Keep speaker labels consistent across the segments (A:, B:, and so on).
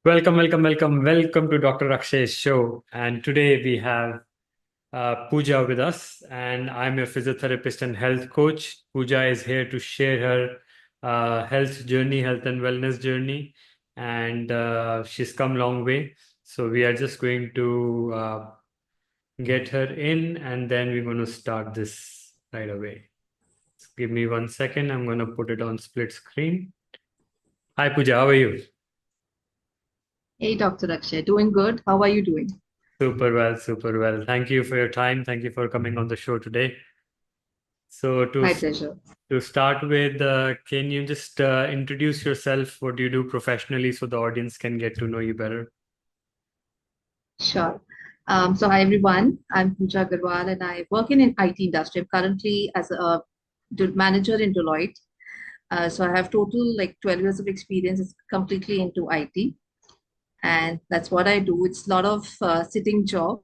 A: Welcome to Dr. Akshay's show. And today we have Pooja with us, and I'm a physiotherapist and health coach. Pooja is here to share her health journey, health and wellness journey, and she's come a long way. So we are just going to get her in, and then we're going to start this right away. Just give me 1 second. I'm going to put it on split screen. Hi, Pooja. How are you?
B: Hey, Dr. Akshay, doing good. How are you doing?
A: Super well, super well. Thank you for your time. Thank you for coming on the show today. So
B: My pleasure.
A: to start with, can you just introduce yourself? What do you do professionally so the audience can get to know you better?
B: Sure. So hi everyone. I'm Pooja Agarwal and I work in IT industry. I'm currently as a manager in Deloitte. So I have total like 12 years of experience. It's completely into IT, and that's what I do. It's a lot of sitting job,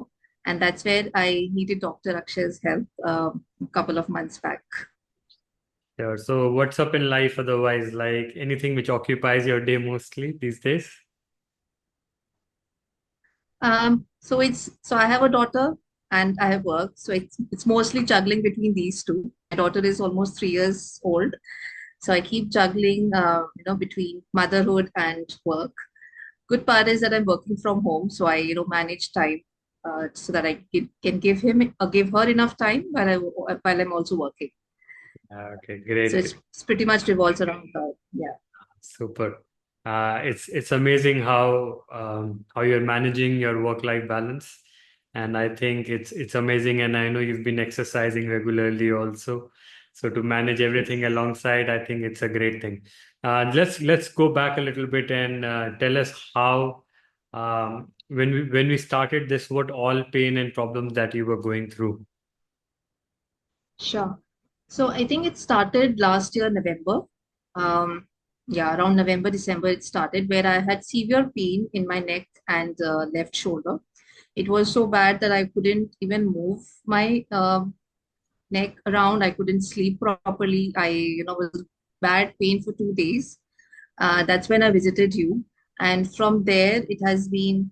B: and that's where I needed Dr. Akshay's help a couple of months back.
A: Sure. So what's up in life otherwise? Like anything which occupies your day mostly these days?
B: So I have a daughter and I have work. So it's mostly juggling between these two. My daughter is almost 3 years old. So I keep juggling, between motherhood and work. Good part is that I'm working from home, so I manage time so that can give her enough time while I'm also working.
A: Okay,
B: So
A: great.
B: it's pretty much revolves around her. Yeah.
A: Super. It's amazing how you're managing your work-life balance, and I think it's amazing. And I know you've been exercising regularly also, so to manage everything
B: Yes.
A: alongside, I think it's a great thing. Let's go back a little bit and tell us how when we started this, what all pain and problems that you were going through.
B: Sure. So I think it started last year, November. Yeah, around November, December, it started where I had severe pain in my neck and left shoulder. It was so bad that I couldn't even move my neck around. I couldn't sleep properly. Was bad pain for 2 days. That's when I visited you. And from there, it has been,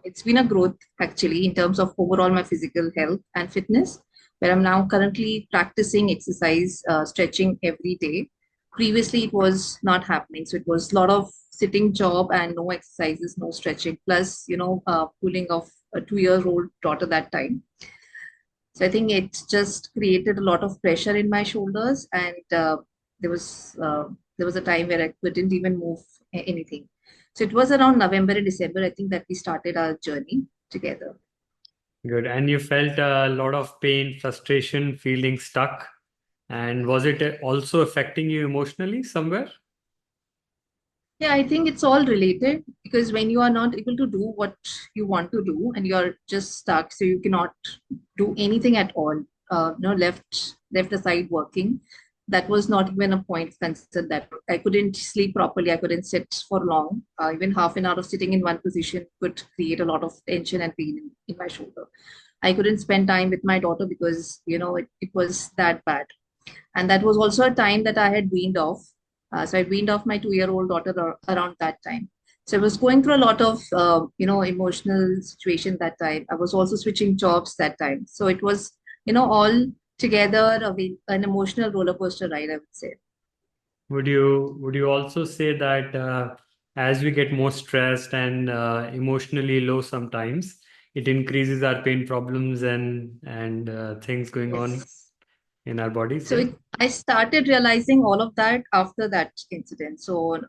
B: it's been a growth actually in terms of overall my physical health and fitness, where I'm now currently practicing exercise, stretching every day. Previously, it was not happening. So it was a lot of sitting job and no exercises, no stretching, plus, pulling off a 2 year old daughter that time. So I think it just created a lot of pressure in my shoulders, and there was uh, there was a time where I couldn't even move anything. So it was around November and December, I think, that we started our journey together.
A: Good. And you felt a lot of pain, frustration, feeling stuck. And was it also affecting you emotionally somewhere?
B: Yeah, I think it's all related because when you are not able to do what you want to do and you're just stuck, so you cannot do anything at all. Left aside working, that was not even a point concern that I couldn't sleep properly. I couldn't sit for long. Even half an hour of sitting in one position could create a lot of tension and pain in my shoulder. I couldn't spend time with my daughter because it was that bad. And that was also a time that I had weaned off. So I weaned off my 2 year old daughter around that time. So I was going through a lot of emotional situation that time. I was also switching jobs that time. So it was all together an emotional roller coaster ride, I would say.
A: Would you also say that as we get more stressed and emotionally low sometimes, it increases our pain problems and things going on
B: Yes.
A: in our bodies?
B: So
A: Yeah.
B: I started realizing all of that after that incident. So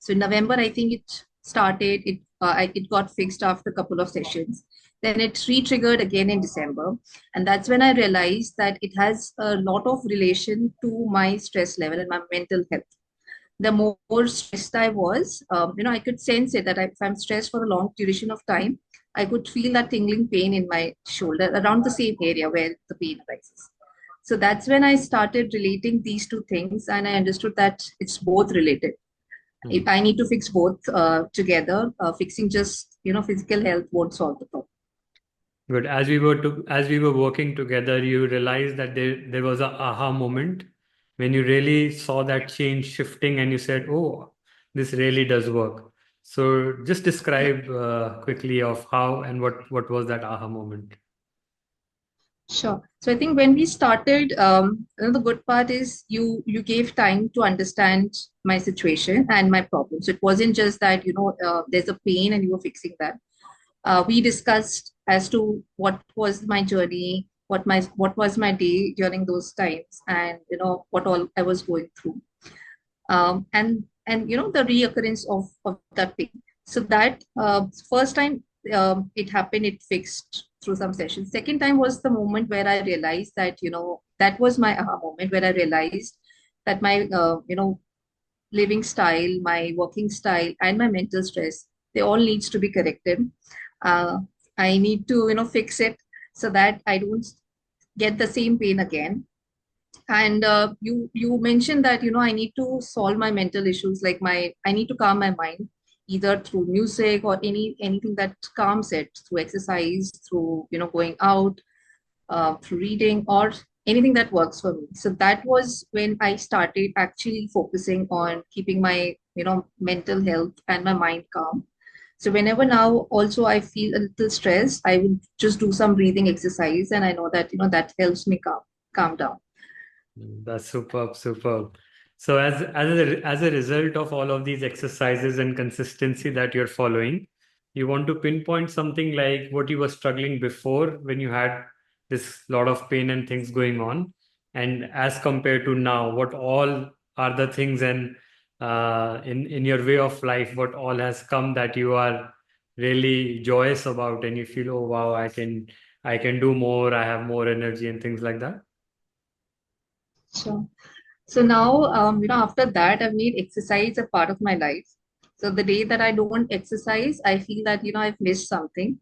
B: in November, I think it started. It got fixed after a couple of sessions. Then it re-triggered again in December, and that's when I realized that it has a lot of relation to my stress level and my mental health. The more stressed I was, I could sense it that if I'm stressed for a long duration of time, I could feel that tingling pain in my shoulder around the same area where the pain arises. So that's when I started relating these two things, and I understood that it's both related. If
A: Hmm.
B: I need to fix both together, fixing just physical health won't solve the problem.
A: Good. As we were working together, you realized that there was a aha moment when you really saw that change shifting and you said, "Oh, this really does work." So just
B: Yeah,
A: describe quickly of how and what was that aha moment.
B: sure. So I think when we started, the good part is you gave time to understand my situation and my problems. It wasn't just that, there's a pain and you were fixing that. We discussed as to what was my journey, what was my day during those times, and what all I was going through, and the reoccurrence of that pain. So that first time it happened, it fixed through some sessions. Second time was the moment where I realized that that was my aha moment, where I realized that my living style, my working style, and my mental stress, they all needs to be corrected. uh, I need to fix it so that I don't get the same pain again. And you mentioned that I need to solve my mental issues, like I need to calm my mind either through music or anything that calms it, through exercise, through going out, through reading, or anything that works for me. So that was when I started actually focusing on keeping my mental health and my mind calm. So whenever now also I feel a little stressed, I will just do some breathing exercise, and I know that that helps me calm down.
A: That's superb, superb. So as a result of all of these exercises and consistency that you're following, you want to pinpoint something like what you were struggling before when you had this lot of pain and things going on, and as compared to now, what all are the things and in your way of life, what all has come that you are really joyous about, and you feel, oh wow, I can do more, I have more energy and things like that.
B: Sure. So now, after that, I've made exercise a part of my life. So the day that I don't exercise, I feel that, I've missed something.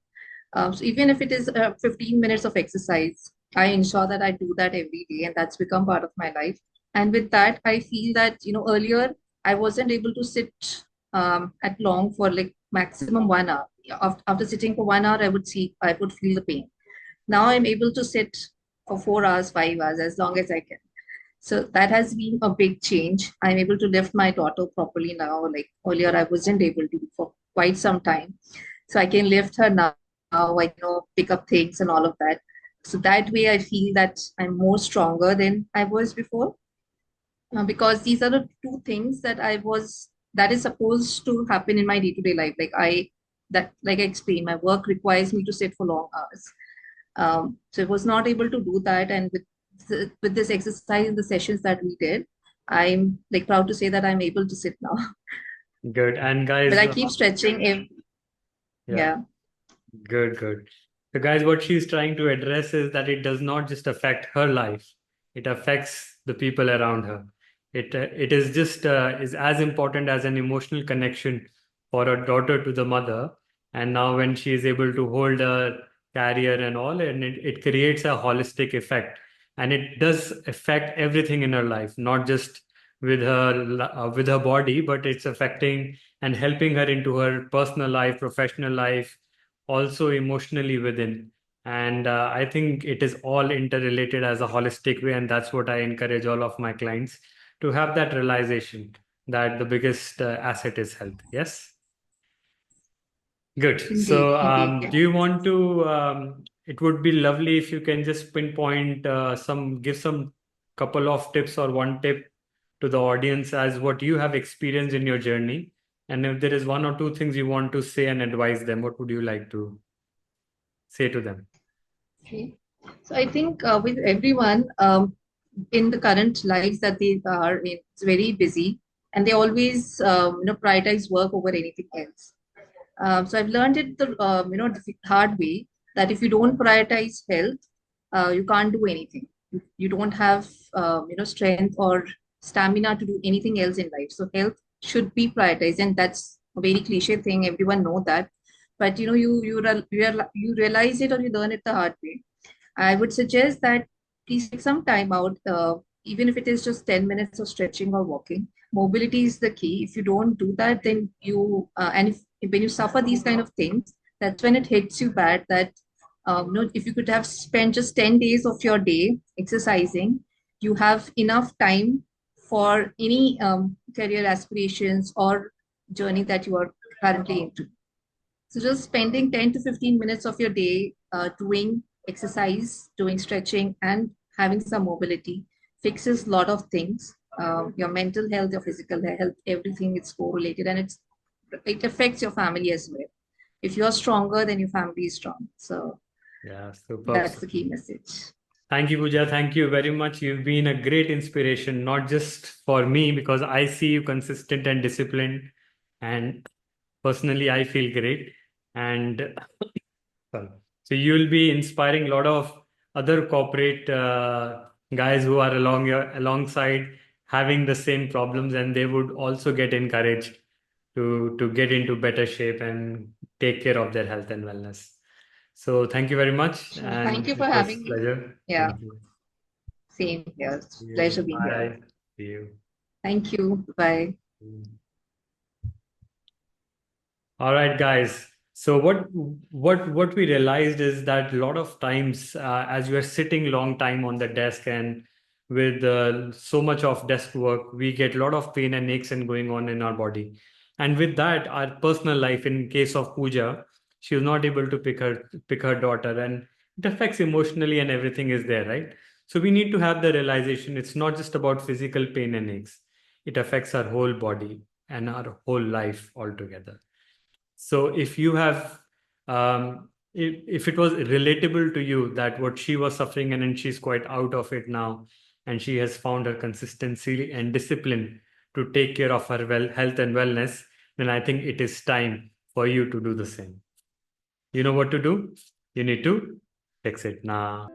B: So even if it is 15 minutes of exercise, I ensure that I do that every day, and that's become part of my life. And with that, I feel that, earlier I wasn't able to sit at long for like maximum 1 hour. After sitting for 1 hour, I would feel the pain. Now I'm able to sit for 4 hours, 5 hours, as long as I can. So that has been a big change. I'm able to lift my daughter properly now. Like earlier, I wasn't able to for quite some time. So I can lift her now. I pick up things and all of that. So that way, I feel that I'm more stronger than I was before. Because these are the two things that is supposed to happen in my day-to-day life. Like I explained, my work requires me to sit for long hours. So I was not able to do that, and with this exercise in the sessions that we did, I'm like proud to say that I'm able to sit now.
A: Good. And
B: But
A: guys,
B: I keep stretching.
A: yeah.
B: Yeah,
A: Good, good. So, guys, what she's trying to address is that it does not just affect her life; it affects the people around her. It is just is as important as an emotional connection for a daughter to the mother. And now, when she is able to hold her carrier and all, and it creates a holistic effect, and it does affect everything in her life, not just with her body, but it's affecting and helping her into her personal life, professional life, also emotionally within. And I think it is all interrelated as a holistic way. And that's what I encourage all of my clients to have that realization that the biggest asset is health. Yes. Good.
B: indeed,
A: So,
B: indeed. Yeah.
A: do you want to? It would be lovely if you can just pinpoint give some couple of tips or one tip to the audience as what you have experienced in your journey. And if there is one or two things you want to say and advise them, what would you like to say to them?
B: Okay. So I think with everyone in the current lives that they are in, it's very busy, and they always prioritize work over anything else. So I've learned it the hard way, that if you don't prioritize health, you can't do anything. You don't have strength or stamina to do anything else in life. So health should be prioritized, and that's a very cliche thing. Everyone know that, but you realize it or you learn it the hard way. I would suggest that please take some time out, even if it is just 10 minutes of stretching or walking. Mobility is the key. If you don't do that, then and if when you suffer these kind of things, that's when it hits you bad. That if you could have spent just 10 days of your day exercising, you have enough time for any career aspirations or journey that you are currently into. So just spending 10 to 15 minutes of your day doing exercise, doing stretching, and having some mobility fixes a lot of things. Your mental health, your physical health, everything is correlated, and it affects your family as well. If you're stronger, then your family is strong. So
A: Yeah, superb.
B: that's the key message.
A: Thank you, Pooja. Thank you very much. You've been a great inspiration, not just for me, because I see you consistent and disciplined. And personally, I feel great. And sorry. So you'll be inspiring a lot of other corporate guys who are alongside having the same problems, and they would also get encouraged to get into better shape and take care of their health and wellness. So thank you very much,
B: Sure. Thank
A: and
B: you for
A: it was
B: having
A: a
B: me.
A: pleasure.
B: Yeah,
A: Thank you.
B: same here.
A: See
B: Pleasure
A: you.
B: being here.
A: Bye. See you.
B: Thank you. Bye.
A: All right, guys. So what we realized is that a lot of times, as you are sitting long time on the desk and with so much of desk work, we get a lot of pain and aches and going on in our body. And with that, our personal life, in case of Pooja, she was not able to pick her daughter, and it affects emotionally, and everything is there, right? So we need to have the realization it's not just about physical pain and aches; it affects our whole body and our whole life altogether. So if you have, if it was relatable to you that what she was suffering and she's quite out of it now, and she has found her consistency and discipline to take care of her health and wellness, then I think it is time for you to do the same. You know what to do? You need to fix it now.